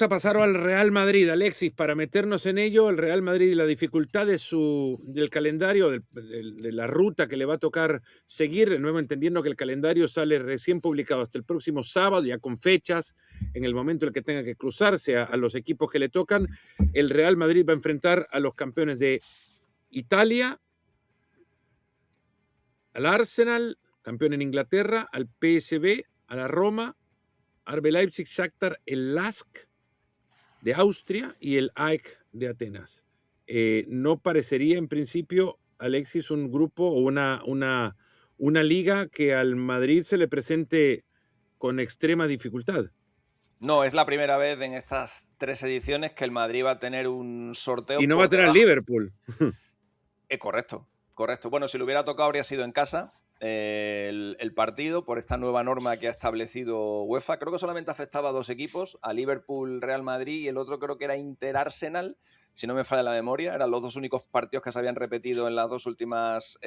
a pasar al Real Madrid, Alexis, para meternos en ello. El Real Madrid y la dificultad del calendario, de la ruta que le va a tocar seguir, de nuevo entendiendo que el calendario sale recién publicado hasta el próximo sábado, ya con fechas, en el momento en el que tenga que cruzarse a los equipos que le tocan. El Real Madrid va a enfrentar a los campeones de Italia, al Arsenal, campeón en Inglaterra, al PSV, a la Roma, RB Leipzig, Shakhtar, el LASK de Austria y el AEK de Atenas. No parecería en principio, Alexis, un grupo o una liga que al Madrid se le presente con extrema dificultad. No, es la primera vez en estas 3 ediciones que el Madrid va a tener un sorteo Y no va a por tener al debajo. Liverpool. Correcto. Bueno, si lo hubiera tocado habría sido en casa el partido por esta nueva norma que ha establecido UEFA. Creo que solamente afectaba a 2 equipos, a Liverpool, Real Madrid, y el otro creo que era Inter-Arsenal, si no me falla la memoria. Eran los 2 únicos partidos que se habían repetido en las 2 últimas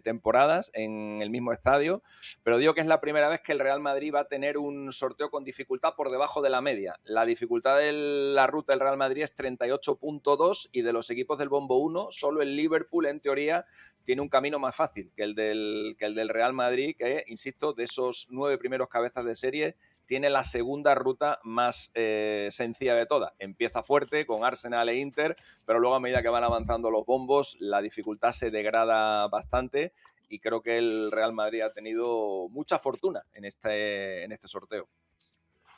temporadas en el mismo estadio. Pero digo que es la primera vez que el Real Madrid va a tener un sorteo con dificultad por debajo de la media. La dificultad de la ruta del Real Madrid es 38.2 y de los equipos del Bombo 1, solo el Liverpool, en teoría, tiene un camino más fácil que el del Real Madrid, que, insisto, de esos 9 primeros cabezas de serie, tiene la segunda ruta más sencilla de todas. Empieza fuerte con Arsenal e Inter, pero luego a medida que van avanzando los bombos, la dificultad se degrada bastante y creo que el Real Madrid ha tenido mucha fortuna en este sorteo.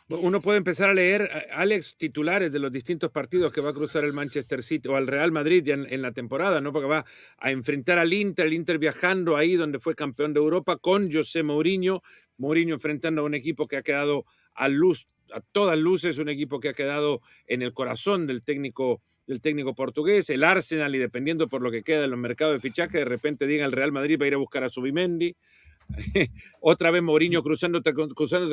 Uno puede empezar a leer, Alex, titulares de los distintos partidos que va a cruzar el Manchester City o al Real Madrid ya en la temporada, ¿no? Porque va a enfrentar al Inter, el Inter viajando ahí donde fue campeón de Europa con José Mourinho, Mourinho enfrentando a un equipo que ha quedado a todas luces, un equipo que ha quedado en el corazón del técnico portugués, el Arsenal, y dependiendo por lo que queda en los mercados de fichaje, de repente diga el Real Madrid va a ir a buscar a Zubimendi. Otra vez Mourinho cruzándose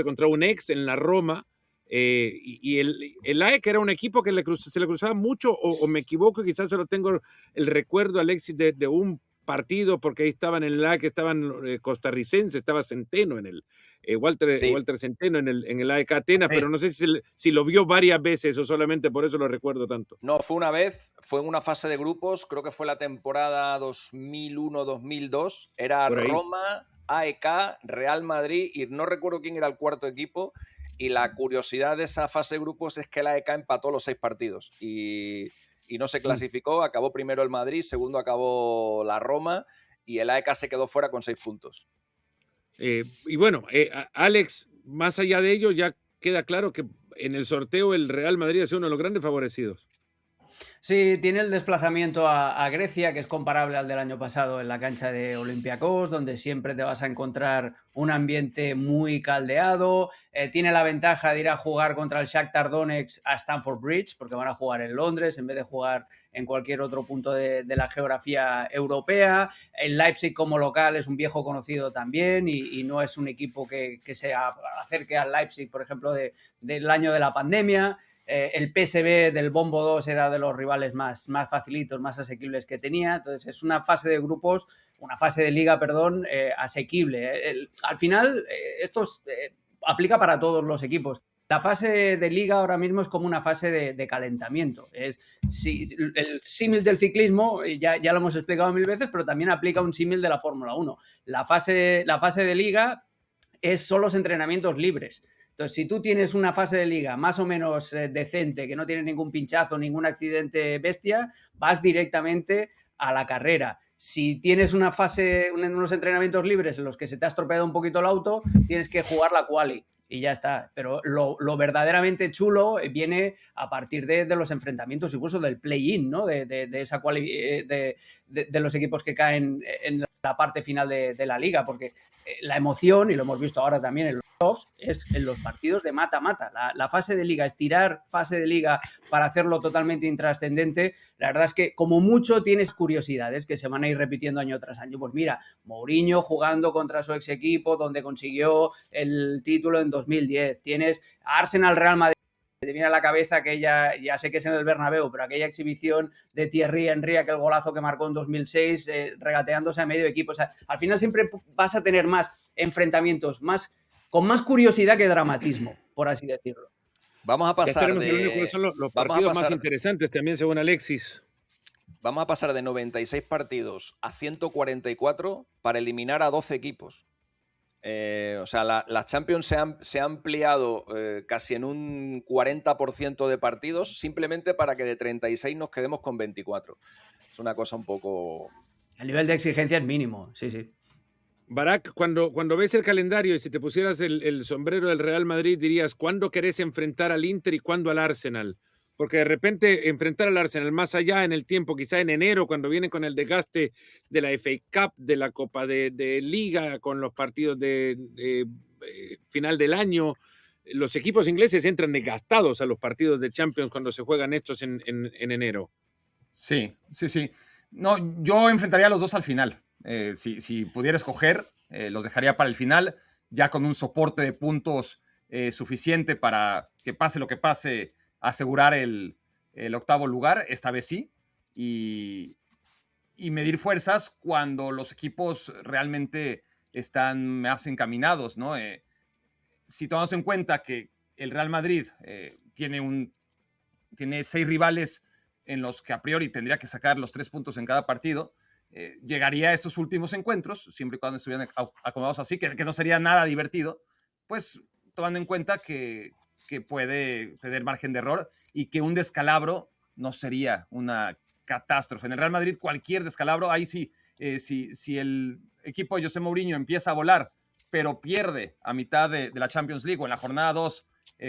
contra un ex en la Roma, y el AEK era un equipo que se le cruzaba mucho, o me equivoco, quizás solo tengo el recuerdo, Alexis, de un partido, porque ahí estaban en el AEK, estaban costarricenses, estaba Centeno en el Sí. Walter Centeno en el AEK Atenas, pero no sé si lo vio varias veces o solamente por eso lo recuerdo tanto. No, fue una vez, fue en una fase de grupos, creo que fue la temporada 2001-2002, era Por ahí. Roma, AEK, Real Madrid, y no recuerdo quién era el cuarto equipo, y la curiosidad de esa fase de grupos es que el AEK empató los 6 partidos y no se clasificó, acabó primero el Madrid, segundo acabó la Roma, y el AEK se quedó fuera con 6 puntos. Y bueno, Alex, más allá de ello, ya queda claro que en el sorteo el Real Madrid es uno de los grandes favorecidos. Sí, tiene el desplazamiento a Grecia, que es comparable al del año pasado en la cancha de Olympiacos, donde siempre te vas a encontrar un ambiente muy caldeado. Tiene la ventaja de ir a jugar contra el Shakhtar Donetsk a Stamford Bridge, porque van a jugar en Londres en vez de jugar en cualquier otro punto de la geografía europea. El Leipzig como local es un viejo conocido también y no es un equipo que se acerque al Leipzig, por ejemplo, del año de la pandemia. El PSV del Bombo 2 era de los rivales más facilitos, más asequibles que tenía. Entonces es una fase de grupos, una fase de liga, perdón, asequible. Al final, esto aplica para todos los equipos. La fase de liga ahora mismo es como una fase de calentamiento. El símil del ciclismo, ya lo hemos explicado 1000 veces, pero también aplica un símil de la Fórmula 1. La fase de liga son los entrenamientos libres. Entonces, si tú tienes una fase de liga más o menos decente, que no tienes ningún pinchazo, ningún accidente bestia, vas directamente a la carrera. Si tienes unos entrenamientos libres en los que se te ha estropeado un poquito el auto, tienes que jugar la quali y ya está. Pero lo verdaderamente chulo viene a partir de los enfrentamientos, incluso del play-in, ¿no? De esa quali, de los equipos que caen en la parte final de la liga, porque la emoción, y lo hemos visto ahora también en los playoffs, es en los partidos de mata-mata. La fase de liga, estirar fase de liga para hacerlo totalmente intrascendente, la verdad es que como mucho tienes curiosidades que se van a ir repitiendo año tras año. Pues mira, Mourinho jugando contra su ex equipo donde consiguió el título en 2010. Tienes Arsenal Real Madrid. Te viene a la cabeza aquella, ya sé que es en el Bernabéu, pero aquella exhibición de Thierry Henry, aquel golazo que marcó en 2006, regateándose a medio equipo. O sea, al final siempre vas a tener más enfrentamientos, con más curiosidad que dramatismo, por así decirlo. Vamos a Ya pasar estaremos hablando de cuáles son los vamos a partidos más pasar, interesantes también, según Alexis. vamos a pasar de 96 partidos a 144 para eliminar a 12 equipos. O sea, la Champions se ha ampliado casi en un 40% de partidos simplemente para que de 36 nos quedemos con 24. Es una cosa un poco... El nivel de exigencia es mínimo, sí, sí. Barak, cuando ves el calendario y si te pusieras el sombrero del Real Madrid, dirías, ¿cuándo querés enfrentar al Inter y cuándo al Arsenal? Porque de repente enfrentar al Arsenal más allá en el tiempo, quizá en enero, cuando vienen con el desgaste de la FA Cup, de la Copa de Liga, con los partidos de final del año, los equipos ingleses entran desgastados a los partidos de Champions cuando se juegan estos en enero. Sí. No, yo enfrentaría a los dos al final. Si pudiera escoger, los dejaría para el final, ya con un soporte de puntos suficiente para que pase lo que pase, asegurar el octavo lugar, esta vez sí, y medir fuerzas cuando los equipos realmente están más encaminados, ¿no? Si tomamos en cuenta que el Real Madrid tiene 6 rivales en los que a priori tendría que sacar los 3 puntos en cada partido, llegaría a estos últimos encuentros, siempre y cuando estuvieran acomodados así, que no sería nada divertido, pues tomando en cuenta que puede tener margen de error y que un descalabro no sería una catástrofe. En el Real Madrid cualquier descalabro, ahí sí, si el equipo de José Mourinho empieza a volar, pero pierde a mitad de la Champions League o en la jornada 2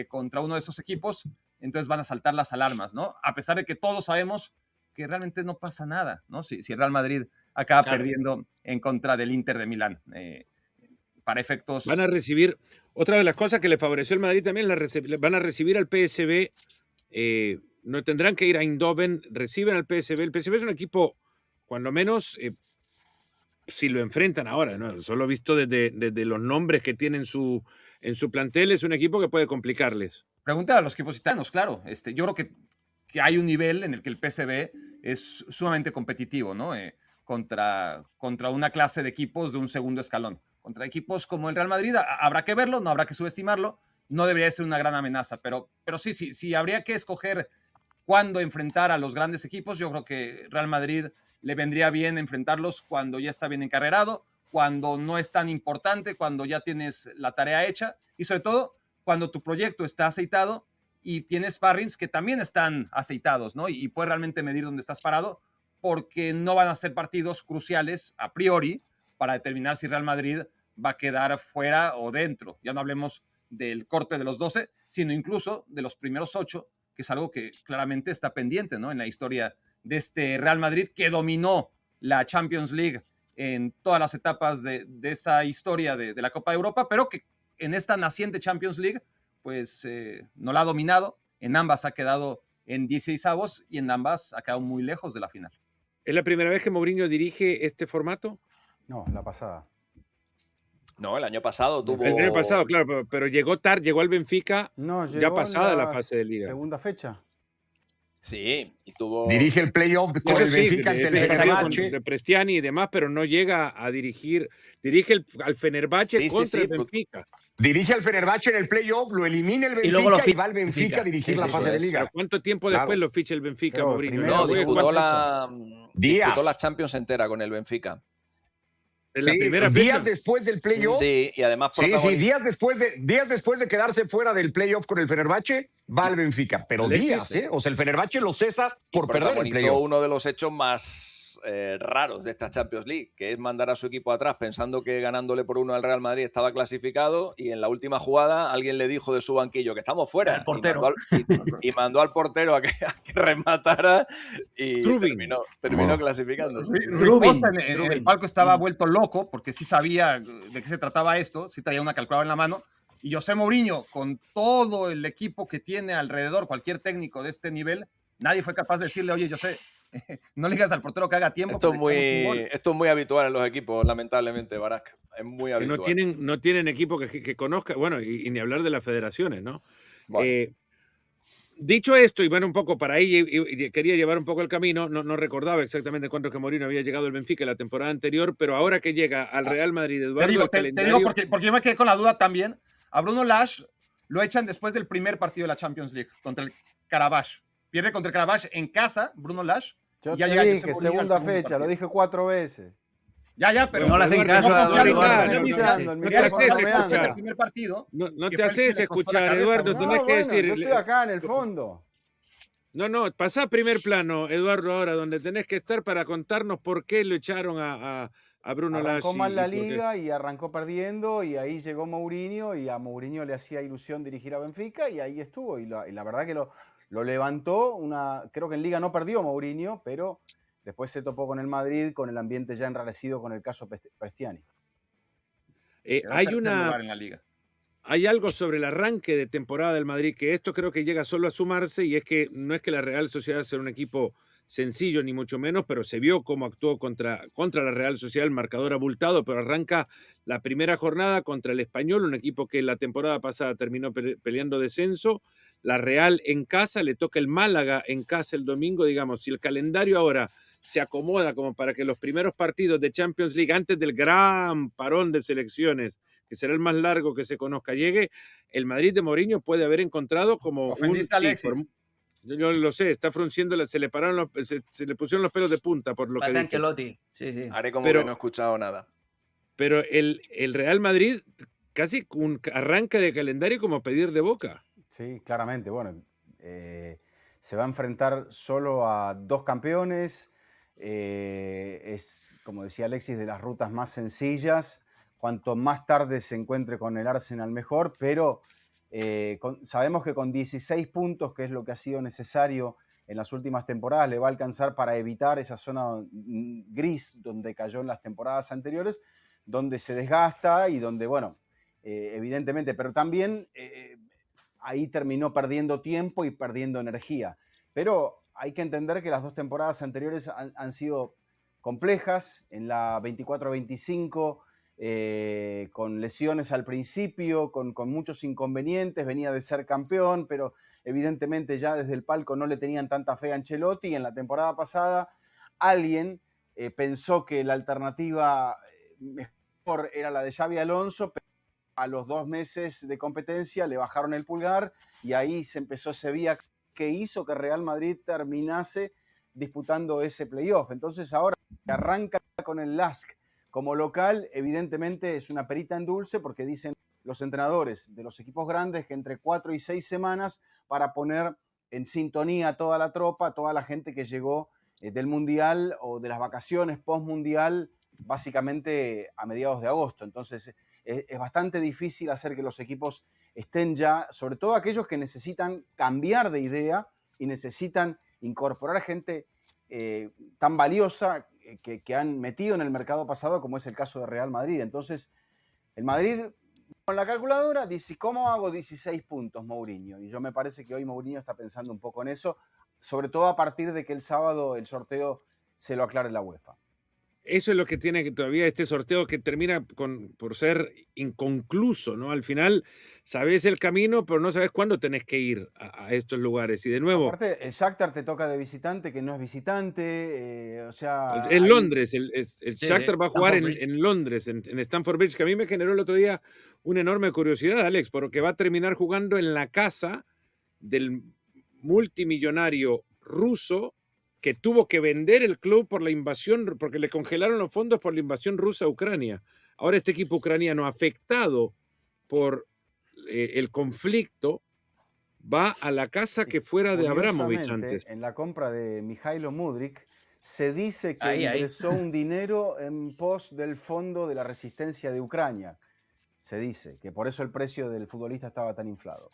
contra uno de estos equipos, entonces van a saltar las alarmas, ¿no? A pesar de que todos sabemos que realmente no pasa nada, ¿no? Si el Real Madrid acaba perdiendo en contra del Inter de Milán. Para efectos... Van a recibir, otra de las cosas que le favoreció el Madrid también, van a recibir al PSV, no tendrán que ir a Eindhoven, reciben al PSV. El PSV es un equipo, cuando menos, si lo enfrentan ahora, ¿no? Solo visto desde los nombres que tienen en su plantel, es un equipo que puede complicarles. Preguntar a los equipos italianos, claro. Yo creo que hay un nivel en el que el PSV es sumamente competitivo, ¿no? Contra una clase de equipos de un segundo escalón. Contra equipos como el Real Madrid, habrá que verlo, no habrá que subestimarlo. No debería ser una gran amenaza, pero sí, habría que escoger cuándo enfrentar a los grandes equipos. Yo creo que Real Madrid le vendría bien enfrentarlos cuando ya está bien encarrerado, cuando no es tan importante, cuando ya tienes la tarea hecha y sobre todo cuando tu proyecto está aceitado y tienes sparrings que también están aceitados, ¿no? Y puedes realmente medir dónde estás parado, porque no van a ser partidos cruciales a priori para determinar si Real Madrid va a quedar fuera o dentro. Ya no hablemos del corte de los 12, sino incluso de los primeros 8, que es algo que claramente está pendiente, ¿no? En la historia de este Real Madrid que dominó la Champions League en todas las etapas de esta historia de la Copa de Europa, pero que en esta naciente Champions League, pues no la ha dominado. En ambas ha quedado en 16avos y en ambas ha quedado muy lejos de la final. ¿Es la primera vez que Mourinho dirige este formato? No, la pasada. No, el año pasado tuvo... El año pasado, claro, pero llegó tarde, llegó al Benfica ya pasada la fase de Liga. Segunda fecha. Sí, y tuvo... Dirige el playoff con el Benfica ante el Fenerbahce. De Prestiani y demás, pero no llega a dirigir. Dirige al Fenerbahce contra el Benfica. Dirige al Fenerbahce en el playoff, lo elimina el Benfica y va al Benfica a dirigir la fase de Liga. ¿Pero cuánto tiempo después lo ficha el Benfica, Mourinho? No, disputó la Champions entera con el Benfica. Días después del playoff. Sí, y además días después de quedarse fuera del playoff con el Fenerbahce, va al Benfica. Pero días, ¿eh? O sea, el Fenerbahce lo cesa por perder el playoff. Uno de los hechos más raros de esta Champions League, que es mandar a su equipo atrás pensando que ganándole por 1 al Real Madrid estaba clasificado, y en la última jugada alguien le dijo de su banquillo que estamos fuera. El portero. Y mandó al portero a que rematara y terminó clasificándose. Rubin en el palco estaba vuelto loco porque sí sabía de qué se trataba esto, sí traía una calculadora en la mano, y José Mourinho, con todo el equipo que tiene alrededor, cualquier técnico de este nivel, nadie fue capaz de decirle: oye, José, no le digas al portero que haga tiempo. Esto es muy habitual en los equipos, lamentablemente, Barak. Es muy habitual. No tienen equipo que conozca, bueno, y ni hablar de las federaciones, ¿no? Bueno. Dicho esto, y bueno, un poco para ahí, y quería llevar un poco el camino, no recordaba exactamente cuánto es que Mourinho había llegado al Benfica la temporada anterior, pero ahora que llega al Real Madrid, Eduardo, te digo porque yo me quedé con la duda también. A Bruno Lage lo echan después del primer partido de la Champions League contra el Karabakh. Pierde contra el Karabakh en casa, Bruno Lage. Yo ya te llega dije, segunda fecha, lo dije 4 veces. Ya, pero no le hacen caso a Eduardo. El primer partido. No te haces escuchar, Eduardo, tenés que decir. Yo estoy acá en el fondo. No, pasá a primer plano, Eduardo, ahora, donde tenés que estar para contarnos por qué lo echaron a Bruno Lage. Arrancó mal la liga y arrancó perdiendo, y ahí llegó Mourinho, y a Mourinho le hacía ilusión dirigir a Benfica, y ahí estuvo. Y la verdad que lo levantó. Creo que en liga no perdió Mourinho, pero después se topó con el Madrid, con el ambiente ya enrarecido con el caso Prestiani. Hay algo sobre el arranque de temporada del Madrid, que esto creo que llega solo a sumarse, y es que no es que la Real Sociedad sea un equipo sencillo, ni mucho menos, pero se vio cómo actuó contra la Real Sociedad, el marcador abultado, pero arranca la primera jornada contra el Español, un equipo que la temporada pasada terminó peleando descenso. La Real en casa, le toca el Málaga en casa el domingo. Digamos, si el calendario ahora se acomoda como para que los primeros partidos de Champions League, antes del gran parón de selecciones, que será el más largo que se conozca, llegue, el Madrid de Mourinho puede haber encontrado como Ofendiste a Alexis. Yo lo sé, está frunciendo, se le pusieron los pelos de punta por lo que dice. Ancelotti, sí. Haré como que no he escuchado nada. Pero el Real Madrid casi un arranque de calendario como pedir de boca. Sí, claramente. Bueno, se va a enfrentar solo a 2 campeones. Es, como decía Alexis, de las rutas más sencillas. Cuanto más tarde se encuentre con el Arsenal, mejor, pero sabemos que con 16 puntos, que es lo que ha sido necesario en las últimas temporadas, le va a alcanzar para evitar esa zona gris donde cayó en las temporadas anteriores, donde se desgasta y donde, bueno, evidentemente, pero también ahí terminó perdiendo tiempo y perdiendo energía. Pero hay que entender que las 2 temporadas anteriores han sido complejas. En la 24-25, con lesiones al principio, con muchos inconvenientes, venía de ser campeón, pero evidentemente ya desde el palco no le tenían tanta fe a Ancelotti, y en la temporada pasada alguien pensó que la alternativa mejor era la de Xabi Alonso, pero a los 2 meses de competencia le bajaron el pulgar, y ahí se empezó ese vía que hizo que Real Madrid terminase disputando ese playoff. Entonces ahora que arranca con el LASK como local, evidentemente es una perita en dulce, porque dicen los entrenadores de los equipos grandes que entre 4 y 6 semanas para poner en sintonía a toda la tropa, toda la gente que llegó del Mundial o de las vacaciones post-Mundial, básicamente a mediados de agosto. Entonces es bastante difícil hacer que los equipos estén ya, sobre todo aquellos que necesitan cambiar de idea y necesitan incorporar gente tan valiosa que han metido en el mercado pasado, como es el caso de Real Madrid. Entonces, el Madrid, con la calculadora, dice, ¿cómo hago 16 puntos, Mourinho? Y yo me parece que hoy Mourinho está pensando un poco en eso, sobre todo a partir de que el sábado el sorteo se lo aclare la UEFA. Eso es lo que tiene que todavía este sorteo, que termina por ser inconcluso, ¿no? Al final sabes el camino, pero no sabes cuándo tenés que ir a estos lugares. Y de nuevo... Aparte, el Shakhtar te toca de visitante, que no es visitante, o sea... En Londres, el Shakhtar va a jugar en Londres, en Stamford Bridge, que a mí me generó el otro día una enorme curiosidad, Alex, porque va a terminar jugando en la casa del multimillonario ruso, que tuvo que vender el club por la invasión, porque le congelaron los fondos por la invasión rusa a Ucrania. Ahora este equipo ucraniano, afectado por el conflicto, va a la casa que fuera de Abramovich antes. En la compra de Mijailo Mudryk, se dice que ingresó un dinero en pos del Fondo de la Resistencia de Ucrania. Se dice que por eso el precio del futbolista estaba tan inflado.